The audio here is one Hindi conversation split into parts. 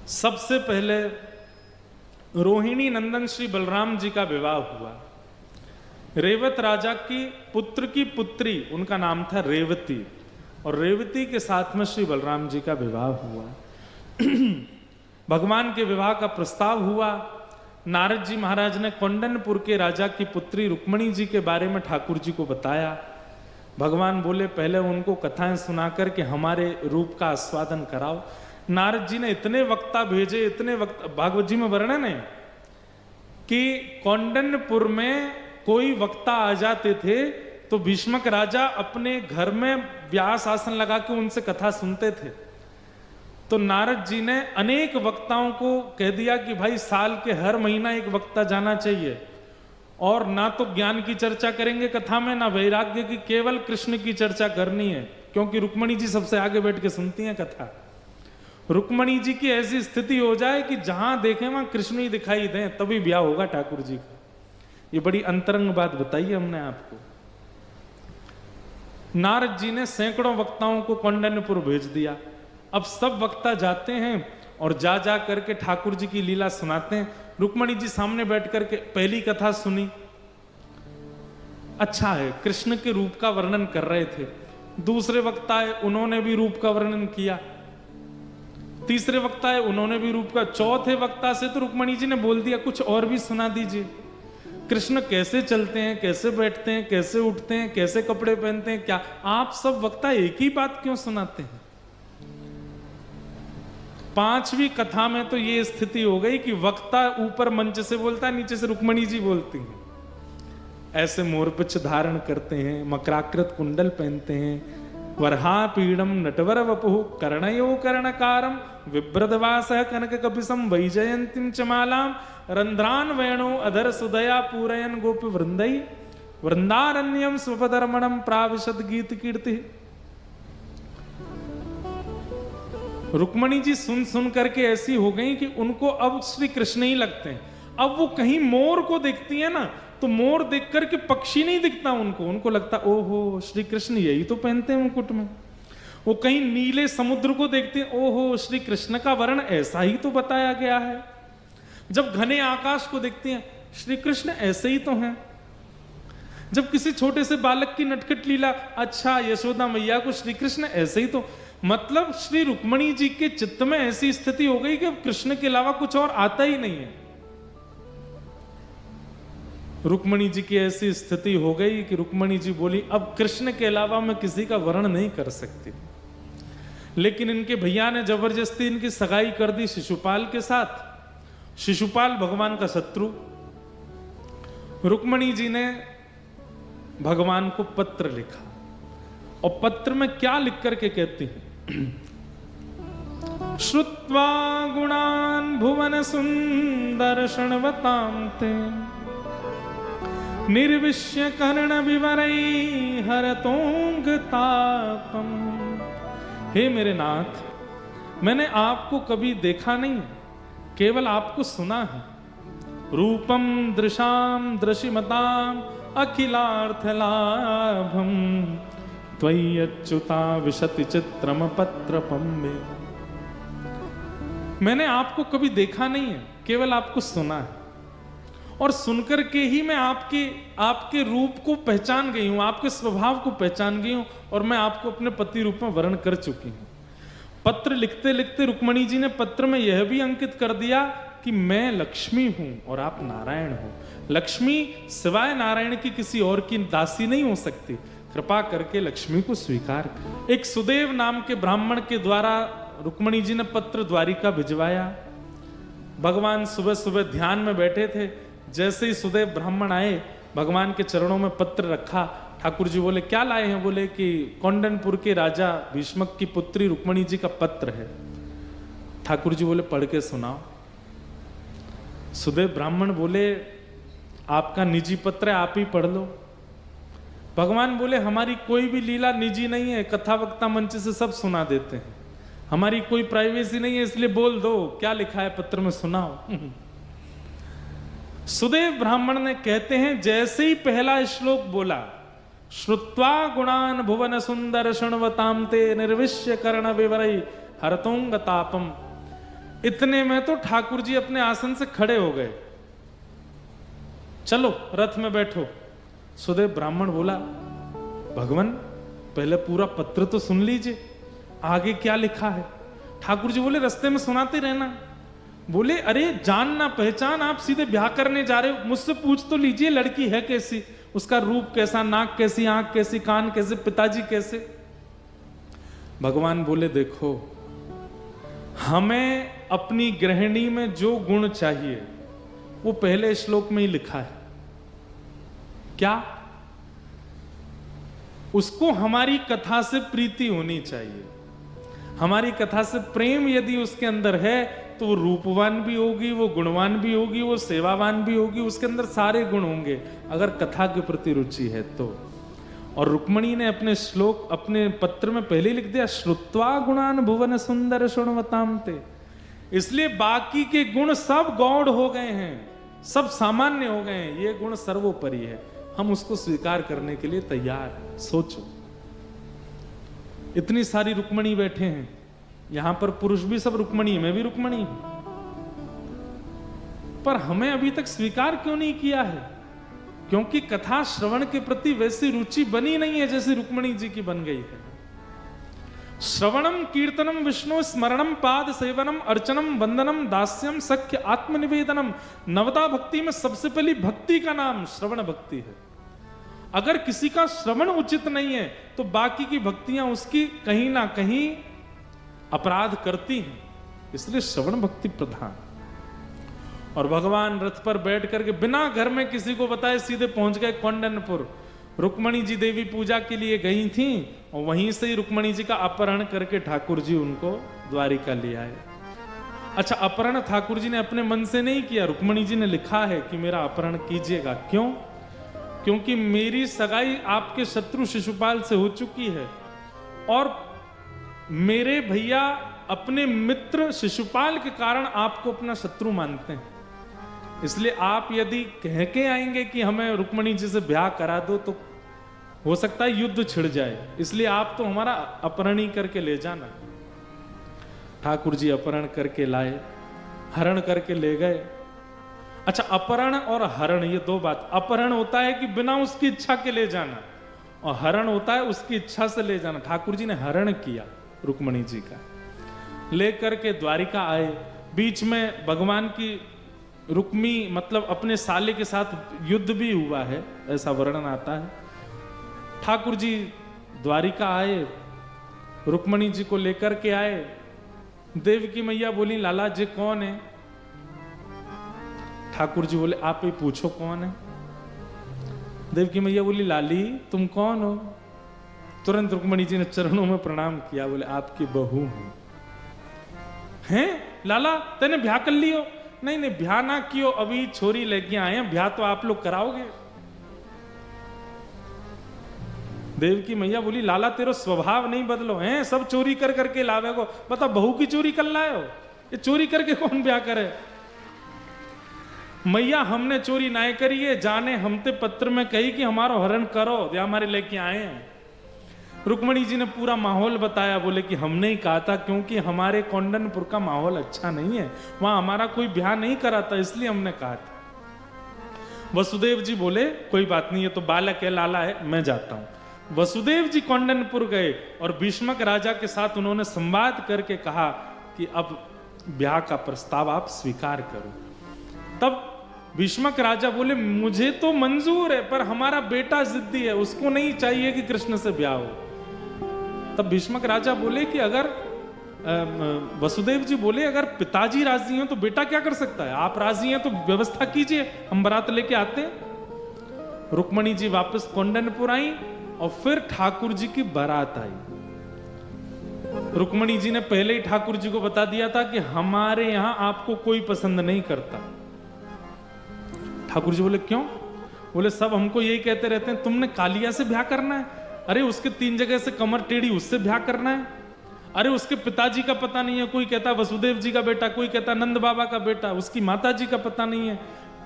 सबसे पहले रोहिणी नंदन श्री बलराम जी का विवाह हुआ। रेवत राजा की पुत्री, उनका नाम था रेवती, और रेवती के साथ में श्री बलराम जी का विवाह हुआ। भगवान के विवाह का प्रस्ताव हुआ। नारद जी महाराज ने कौंडनपुर के राजा की पुत्री रुक्मणी जी के बारे में ठाकुर जी को बताया। भगवान बोले पहले उनको कथाएं सुनाकर के हमारे रूप का आस्वादन कराओ। नारद जी ने इतने वक्ता भेजे, इतने वक्ता, भागवत जी में वर्णन है कि कौंडनपुर में कोई वक्ता आ जाते थे तो भीष्मक राजा अपने घर में व्यास आसन लगा के उनसे कथा सुनते थे। तो नारद जी ने अनेक वक्ताओं को कह दिया कि भाई साल के हर महीना एक वक्ता जाना चाहिए, और ना तो ज्ञान की चर्चा करेंगे कथा में, ना वैराग्य की, केवल कृष्ण की चर्चा करनी है, क्योंकि रुक्मणी जी सबसे आगे बैठ के सुनती हैं कथा। रुक्मणी जी की ऐसी स्थिति हो जाए कि जहां देखें वहां कृष्ण ही दिखाई दें, तभी ब्याह होगा ठाकुर जी का। ये बड़ी अंतरंग बात बताई हमने आपको। नारद जी ने सैकड़ों वक्ताओं को कौंडन्यपुर भेज दिया। अब सब वक्ता जाते हैं और जा जा करके ठाकुर जी की लीला सुनाते हैं। रुक्मणी जी सामने बैठ करके पहली कथा सुनी, अच्छा है, कृष्ण के रूप का वर्णन कर रहे थे। दूसरे वक्ता है, उन्होंने भी रूप का वर्णन किया। तीसरे वक्ता है, उन्होंने भी रूप का। चौथे वक्ता से तो रुक्मणी जी ने बोल दिया कुछ और भी सुना दीजिए। कृष्ण कैसे चलते हैं, कैसे बैठते हैं, कैसे उठते हैं, कैसे कपड़े पहनते हैं, क्या आप सब वक्ता एक ही बात क्यों सुनाते हैं? पांचवी कथा में तो ये स्थिति हो गई कि वक्ता ऊपर मंच से बोलता है, नीचे से रुक्मणी जी बोलती हैं। ऐसे मोरपिछ धारण करते हैं, मकराकृत कुंडल पहनते हैं, वरहा पीड़म नटवर वपुः कर्णयो कर्णकारम विभ्रदवासः कनक कपिसम वैजयंतीम चमालाम रंध्रान वेणो अधर सुदया पूरयन गोपी वृंदई वृंदारण्यम स्वपदर्मणम प्राविशद गीत कीर्ति। रुक्मणी जी सुन सुन करके ऐसी हो गई कि उनको अब श्री कृष्ण ही लगते हैं। अब वो कहीं मोर को देखती है ना, तो मोर देख करके पक्षी नहीं दिखता उनको लगता ओहो श्री कृष्ण यही तो पहनते हैं मुकुट में। वो कहीं नीले समुद्र को देखते हैं, ओहो श्री कृष्ण का वर्ण ऐसा ही तो बताया गया है। जब घने आकाश को देखते हैं, श्री कृष्ण ऐसे ही तो हैं। जब किसी छोटे से बालक की नटखट लीला, अच्छा यशोदा मैया को श्री कृष्ण ऐसे ही तो, मतलब श्री रुक्मणी जी के चित्त में ऐसी स्थिति हो गई कि अब कृष्ण के अलावा कुछ और आता ही नहीं है। रुक्मणी जी की ऐसी स्थिति हो गई कि रुक्मणी जी बोली अब कृष्ण के अलावा मैं किसी का वर्ण नहीं कर सकती। लेकिन इनके भैया ने जबरदस्ती इनकी सगाई कर दी शिशुपाल के साथ। शिशुपाल भगवान का शत्रु। रुक्मणी जी ने भगवान को पत्र लिखा, और पत्र में क्या लिख करके कहती हैं, श्रुत्वा गुणान भुवन सुंदर शृण्वतां ते निर्विश्य कर्ण विवरै हरतोंग तापम। हे मेरे नाथ, मैंने आपको कभी देखा नहीं, केवल आपको सुना है। रूपम दृशाम दृशिमताम अखिलार्थ लाभम त्वयि अच्युता विशति चित्रम पत्रपम में। मैंने आपको कभी देखा नहीं है, केवल आपको सुना है, और सुनकर के ही मैं आपके रूप को पहचान गई हूं, आपके स्वभाव को पहचान गई हूं, और मैं आपको अपने पति रूप में वर्ण कर चुकी हूं। पत्र लिखते लिखते रुक्मणी जी ने पत्र में यह भी अंकित कर दिया कि मैं लक्ष्मी हूं और आप नारायण हो। लक्ष्मी सिवाय नारायण की किसी और की दासी नहीं हो सकती, कृपा करके लक्ष्मी को स्वीकार कर। एक सुदेव नाम के ब्राह्मण के द्वारा रुक्मणी जी ने पत्र द्वारिका भिजवाया। भगवान सुबह सुबह ध्यान में बैठे थे, जैसे ही सुदेव ब्राह्मण आए, भगवान के चरणों में पत्र रखा। ठाकुर जी बोले क्या लाए हैं? बोले कि कौंडनपुर के राजा भीष्मक की पुत्री रुक्मणी जी का पत्र है। ठाकुर जी बोले पढ़ के सुनाओ। सुदेव ब्राह्मण बोले आपका निजी पत्र है, आप ही पढ़ लो। भगवान बोले हमारी कोई भी लीला निजी नहीं है, कथा वक्ता मंच से सब सुना देते हैं, हमारी कोई प्राइवेसी नहीं है, इसलिए बोल दो क्या लिखा है पत्र में, सुनाओ। सुदेव ब्राह्मण ने कहते हैं जैसे ही पहला श्लोक बोला, श्रुत्वा गुणान भुवन सुंदर शृण्वतां ते निर्विश्य कर्ण विवरै हरतोंग तापम, इतने में तो ठाकुर जी अपने आसन से खड़े हो गए। चलो रथ में बैठो। सुदेव ब्राह्मण बोला, भगवान पहले पूरा पत्र तो सुन लीजिए, आगे क्या लिखा है। ठाकुर जी बोले, रास्ते में सुनाते रहना। बोले, अरे जान ना पहचान, आप सीधे ब्याह करने जा रहे हो, मुझसे पूछ तो लीजिए लड़की है कैसी, उसका रूप कैसा, नाक कैसी, आंख कैसी, कान कैसे, पिताजी कैसे। भगवान बोले, देखो हमें अपनी गृहिणी में जो गुण चाहिए वो पहले श्लोक में ही लिखा है। क्या? उसको हमारी कथा से प्रीति होनी चाहिए, हमारी कथा से प्रेम यदि उसके अंदर है तो वो रूपवान भी होगी, वो गुणवान भी होगी, वो सेवावान भी होगी, उसके अंदर सारे गुण होंगे अगर कथा के प्रति रुचि है तो। और रुक्मणी ने अपने श्लोक, अपने पत्र में पहले लिख दिया, श्रुत्वा गुणान भुवन सुंदर शृण्वताम ते। इसलिए बाकी के गुण सब गौड़ हो गए हैं, सब सामान्य हो गए हैं, ये गुण सर्वोपरि है, हम उसको स्वीकार करने के लिए तैयार हैं। सोचो, इतनी सारी रुक्मणी बैठे हैं, यहां पर पुरुष भी सब रुक्मणी, मैं भी रुक्मणी, पर हमें अभी तक स्वीकार क्यों नहीं किया है? क्योंकि कथा श्रवण के प्रति वैसी रुचि बनी नहीं है जैसी रुक्मणी जी की बन गई है। श्रवणम कीर्तनम विष्णु स्मरणम पाद सेवनम अर्चनम वंदनम दास्यम सख्य आत्मनिवेदनम। नवता भक्ति में सबसे पहली भक्ति का नाम श्रवण भक्ति है। अगर किसी का श्रवण उचित नहीं है तो बाकी की भक्तियां उसकी कहीं ना कहीं अपराध करती हैं, इसलिए श्रवण भक्ति प्रधान। और भगवान रथ पर बैठ करके बिना घर में किसी को बताए सीधे पहुंच गए कौंडन्यपुर। रुक्मणी जी देवी पूजा के लिए गई थी और वहीं से ही रुक्मणी जी का अपहरण करके ठाकुर जी उनको द्वारिका ले आए। अच्छा, अपहरण ठाकुर जी ने अपने मन से नहीं किया, रुक्मणी जी ने लिखा है कि मेरा अपहरण कीजिएगा। क्यों? क्योंकि मेरी सगाई आपके शत्रु शिशुपाल से हो चुकी है और मेरे भैया अपने मित्र शिशुपाल के कारण आपको अपना शत्रु मानते हैं, इसलिए आप यदि कह के आएंगे कि हमें रुक्मणी जी से ब्याह करा दो तो हो सकता है युद्ध छिड़ जाए, इसलिए आप तो हमारा अपहरण ही करके ले जाना। ठाकुर जी अपहरण करके लाए, हरण करके ले गए। अच्छा, अपहरण और हरण ये दो बात, अपहरण होता है कि बिना उसकी इच्छा के ले जाना और हरण होता है उसकी इच्छा से ले जाना। ठाकुर जी ने हरण किया रुक्मणी जी का, लेकर के द्वारिका आए। बीच में भगवान की रुक्मी मतलब अपने साले के साथ युद्ध भी हुआ है, ऐसा वर्णन आता है। ठाकुर जी द्वारिका आए, रुक्मणी जी को लेकर के आए। देवकी मैया बोली, लाला जी कौन है? ठाकुर जी बोले, आप ही पूछो कौन है। देवकी मैया बोली, लाली तुम कौन हो? तुरंत रुक्मणी जी ने चरणों में प्रणाम किया, बोले आपकी बहू हूं। हैं लाला, तेने ब्याह कर लियो? नहीं नहीं, ब्याह ना कियो, अभी छोरी लेके आए हैं, ब्याह तो आप लोग कराओगे। देवकी मैया बोली, लाला तेरो स्वभाव नहीं बदलो, हैं सब चोरी कर करके लावे को, बता बहू की चोरी कर लाए हो? ये चोरी करके कौन ब्याह करे? मैया हमने चोरी ना करी है, जाने हमते पत्र में कही कि हमारो हरण करो, या हमारे लेके आए हैं। रुक्मणी जी ने पूरा माहौल बताया, बोले कि हमने ही कहा था क्योंकि हमारे कौंडन्यपुर का माहौल अच्छा नहीं है, वहां हमारा कोई ब्याह नहीं करा था, इसलिए हमने कहा था। वसुदेव जी बोले, कोई बात नहीं, ये तो बालक है, लाला है, मैं जाता हूं। वसुदेव जी कौंडन्यपुर गए और भीष्मक राजा के साथ उन्होंने संवाद करके कहा कि अब ब्याह का प्रस्ताव आप स्वीकार करो। तब भीष्मक राजा बोले, मुझे तो मंजूर है, पर हमारा बेटा जिद्दी है, उसको नहीं चाहिए कि कृष्ण से ब्याह हो। तब भीष्मक राजा बोले कि अगर वसुदेव जी बोले, अगर पिताजी राजी हैं तो बेटा क्या कर सकता है, आप राजी हैं तो व्यवस्था कीजिए, हम बारात लेके आते हैं। रुक्मणी जी वापस कौंडन्यपुर आई और फिर ठाकुर जी की बारात आई। रुक्मणी जी ने पहले ही ठाकुर जी को बता दिया था कि हमारे यहां आपको कोई पसंद नहीं करता। ठाकुर जी बोले, क्यों? बोले, सब हमको यही कहते रहते हैं, तुमने कालिया से ब्याह करना है, अरे उसके 3 जगह से कमर टेढ़ी, उससे ब्याह करना है, अरे उसके पिताजी का पता नहीं है, कोई कहता वसुदेव जी का बेटा, कोई कहता नंद बाबा का बेटा, उसकी माता जी का पता नहीं है,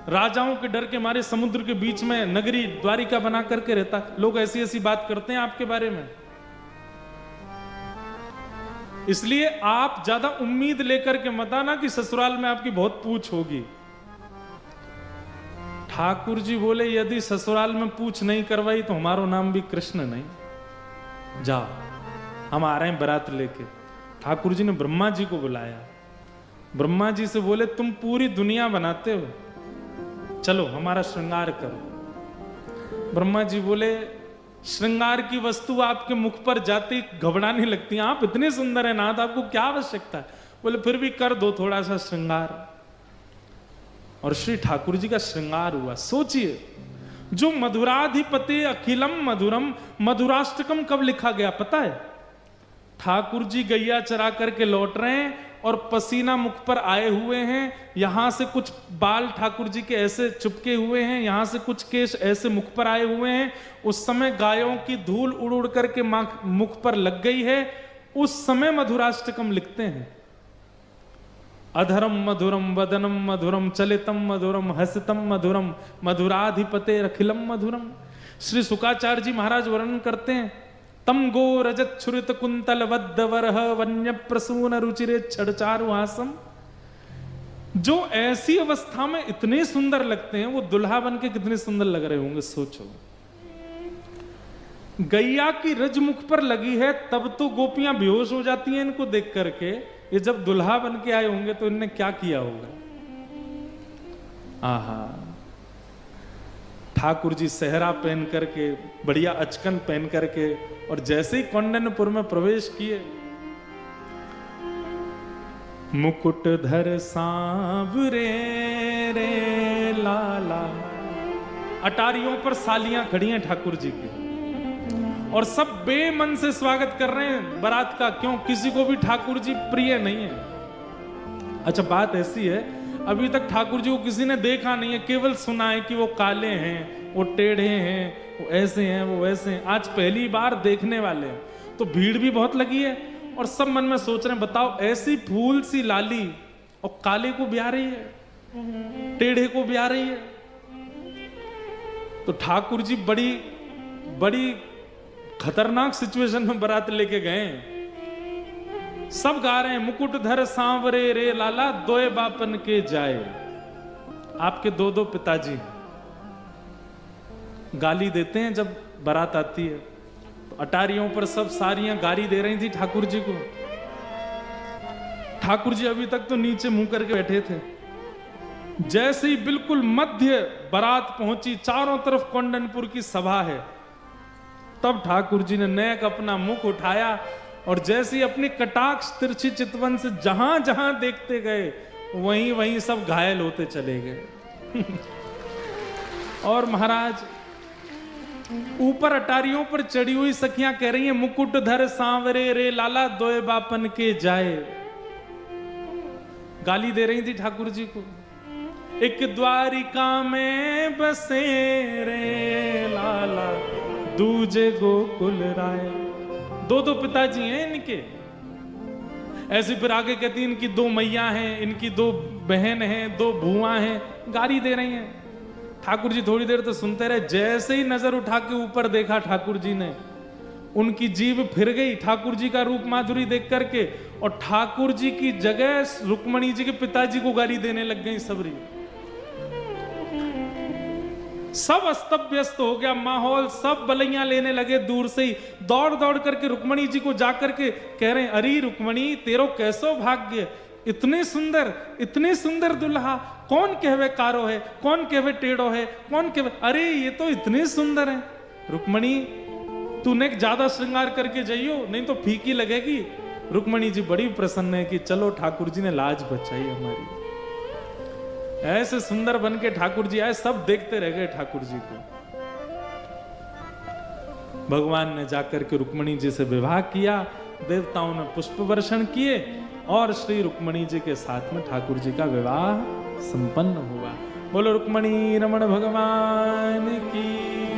राजाओं के डर के मारे समुद्र के बीच में नगरी द्वारिका बना करके रहता। लोग ऐसी ऐसी बात करते हैं आपके बारे में। इसलिए आप ज्यादा उम्मीद लेकर के मत आना कि ससुराल में आपकी बहुत पूछ होगी। ठाकुर जी बोले यदि ससुराल में पूछ नहीं करवाई तो हमारा नाम भी कृष्ण नहीं। जाओ, हम आ रहे हैं बारात लेके। ठाकुर जी ने ब्रह्मा जी को बुलाया। ब्रह्मा जी से बोले तुम पूरी दुनिया बनाते हो, चलो हमारा श्रृंगार करो। ब्रह्मा जी बोले श्रृंगार की वस्तु आपके मुख पर जाती घबराने लगती है, आप इतने सुंदर हैं नाथ, आपको क्या आवश्यकता है? बोले फिर भी कर दो थोड़ा सा श्रृंगार। और श्री ठाकुर जी का श्रृंगार हुआ। सोचिए, जो मधुराधिपति अखिलम मधुरम, मधुराष्टकम कब लिखा गया पता है? ठाकुर जी गैया चरा करके लौट रहे हैं और पसीना मुख पर आए हुए हैं, यहां से कुछ बाल ठाकुर जी के ऐसे चुपके हुए हैं, यहां से कुछ केश ऐसे मुख पर आए हुए हैं। उस समय गायों की धूल उड़ उड़ करके मुख पर लग गई है। उस समय मधुराष्टकम लिखते हैं। अधरम मधुरम वदनम मधुरम चलितम मधुरम हसितम मधुरम मधुराधिपते अखिलम मधुरम। श्री शुकाचार्य जी महाराज वर्णन करते हैं, तम गो रजत छुरित कुंतल वद्द वरह वन्य प्रसून रुचिरे छड़चारु हासम। जो ऐसी अवस्था में इतने सुंदर लगते हैं, वो दुल्हा बन के कितने सुंदर लग रहे होंगे सोचो। गैया की रज मुख पर लगी है तब तो गोपियां बेहोश हो जाती हैं इनको देख करके। ये जब दुल्हा बन के आए होंगे तो इनने क्या किया होगा। आहा, ठाकुर जी सेहरा पहन करके, बढ़िया अचकन पहन करके, और जैसे ही कौंडन्यपुर में प्रवेश किए, मुकुट धर सांवरे रे लाला। अटारियों पर सालियां खड़ी हैं ठाकुर जी की, और सब बेमन से स्वागत कर रहे हैं बारात का। क्यों? किसी को भी ठाकुर जी प्रिय नहीं है। अच्छा, बात ऐसी है, अभी तक ठाकुर जी को किसी ने देखा नहीं है, केवल सुना है कि वो काले हैं, वो टेढ़े हैं, वो ऐसे हैं, वो वैसे हैं। आज पहली बार देखने वाले हैं, तो भीड़ भी बहुत लगी है, और सब मन में सोच रहे हैं बताओ ऐसी फूल सी लाली और काले को ब्याह रही है, टेढ़े को ब्याह रही है। तो ठाकुर जी बड़ी बड़ी खतरनाक सिचुएशन में बारात लेके गए। सब गा रहे हैं, मुकुट धर सांवरे रे लाला दोए बापन के जाए। आपके दो दो पिताजी गाली देते हैं जब बारात आती है। तो अटारियों पर सब सारियां गाली दे रही थी ठाकुर जी को। ठाकुर जी अभी तक तो नीचे मुंह करके बैठे थे। जैसे ही बिल्कुल मध्य बारात पहुंची, चारों तरफ कौंडन्यपुर की सभा है, तब ठाकुर जी ने नेक अपना मुख उठाया, और जैसे ही अपनी कटाक्ष तिरछी चितवन से जहां जहां देखते गए, वहीं वहीं सब घायल होते चले गए। और महाराज ऊपर अटारियों पर चढ़ी हुई सखियां कह रही हैं, मुकुट धर सांवरे रे लाला दोए बापन के जाए। गाली दे रही थी ठाकुर जी को। एक द्वारिका में बसे रे लाला दूजे गोकुल राय। दो दो पिताजी हैं इनके। ऐसे फिर आगे कहती इनकी दो मैया हैं, इनकी दो बहन हैं, दो भुआ हैं, गाली दे रही हैं। ठाकुर जी थोड़ी देर तो सुनते रहे। जैसे ही नजर उठा के ऊपर देखा ठाकुर जी ने, उनकी जीभ फिर गई ठाकुर जी का रूप माधुरी देख करके, और ठाकुर जी की जगह रुक्मणी जी के पिताजी को गाली देने लग गई सबरी। सब अस्त व्यस्त हो गया माहौल, सब बलैया लेने लगे। दूर से ही दौड़ दौड़ करके रुक्मणी जी को जाकर के कह रहे हैं, अरे रुक्मणी तेरो कैसो भाग्य, इतने सुंदर दुल्हा, कौन कहवे कारो है, कौन कहवे टेढ़ो है, कौन कहवे, अरे ये तो इतने सुंदर है। रुक्मणी तूने ज्यादा श्रृंगार करके जाइयो, नहीं तो फीकी लगेगी। रुक्मणी जी बड़ी प्रसन्न है कि चलो ठाकुर जी ने लाज बचाई हमारी। ऐसे सुंदर बन के ठाकुर जी आए, सब देखते रह गए ठाकुर जी को। भगवान ने जाकर के रुक्मणी जी से विवाह किया, देवताओं ने पुष्प वर्षण किए, और श्री रुक्मणी जी के साथ में ठाकुर जी का विवाह संपन्न हुआ। बोलो रुक्मणी रमण भगवान की।